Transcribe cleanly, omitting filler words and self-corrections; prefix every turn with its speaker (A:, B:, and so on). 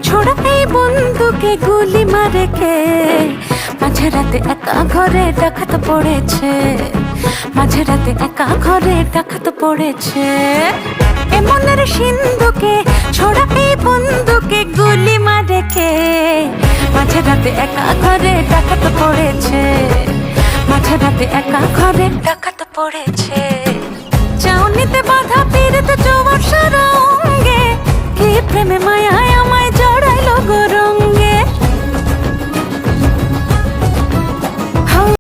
A: ছোড়া এই বন্দুকে গুলি মারে কে? মাঝরাতে একা ঘরে ডাকাত পড়েছে, মাঝরাতে একা ঘরে ডাকাত পড়েছে। এমনের সিন্ধুকে ছোড়া এই বন্দুকে গুলি মারে কে? মাঝরাতে একা ঘরে ডাকাত পড়েছে, মাঝরাতে একা ঘরে ডাকাত পড়েছে। চাউনিতে বাধা পীড়িত জোয়ার সরঙ্গে, কি প্রেমে মায়া